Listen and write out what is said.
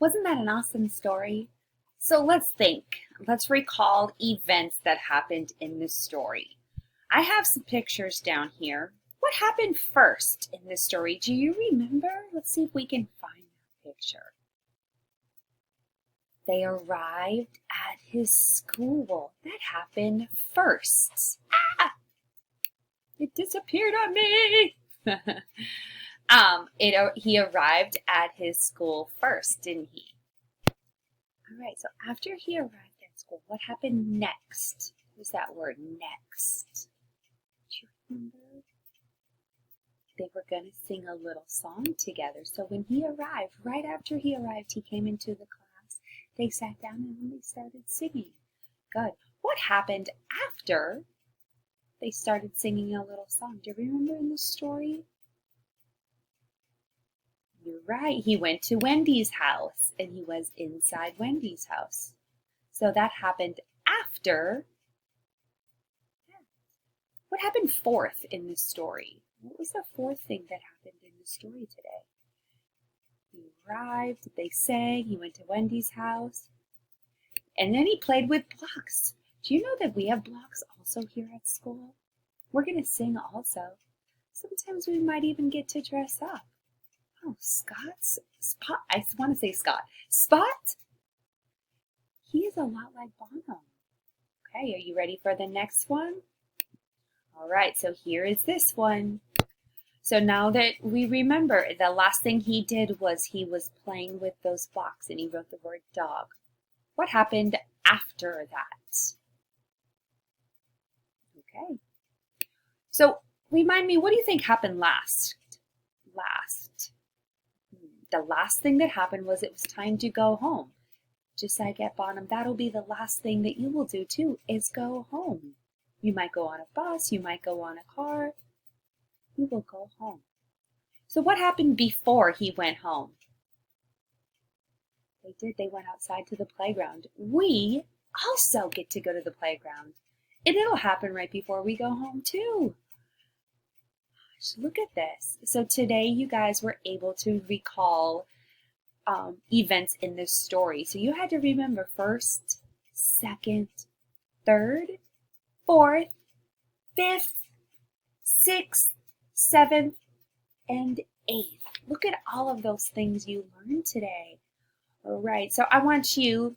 Wasn't that an awesome story? So let's think. Let's recall events that happened in this story. I have some pictures down here. What happened first in this story? Do you remember? Let's see if we can find that picture. They arrived at his school. That happened first. Ah! It disappeared on me. He arrived at his school first, didn't he? All right, so after he arrived at school, what happened next? What's that word, next? Do you remember? They were going to sing a little song together. So when he arrived, right after he arrived, he came into the class. They sat down and they started singing. Good. What happened after they started singing a little song? Do you remember in the story? You're right. He went to Wendy's house and he was inside Wendy's house. So that happened after. What happened fourth in this story? What was the fourth thing that happened in the story today? He arrived, they sang, he went to Wendy's house, and then he played with blocks. Do you know that we have blocks also here at school? We're going to sing also. Sometimes we might even get to dress up. Oh, Spot, I want to say Scott. Spot? He is a lot like Bonham. Okay, are you ready for the next one? All right, so here is this one. So now that we remember, the last thing he did was he was playing with those blocks and he wrote the word dog. What happened after that? Okay. So remind me, what do you think happened last? The last thing that happened was it was time to go home. Just like at Bonham, that'll be the last thing that you will do too, is go home. You might go on a bus, you might go on a car. You will go home. So what happened before he went home? They went outside to the playground. We also get to go to the playground. And it'll happen right before we go home too. Gosh, look at this. So today you guys were able to recall events in this story. So you had to remember first, second, third, fourth, fifth, sixth, seventh, and eighth. Look at all of those things you learned today. All right, so I want you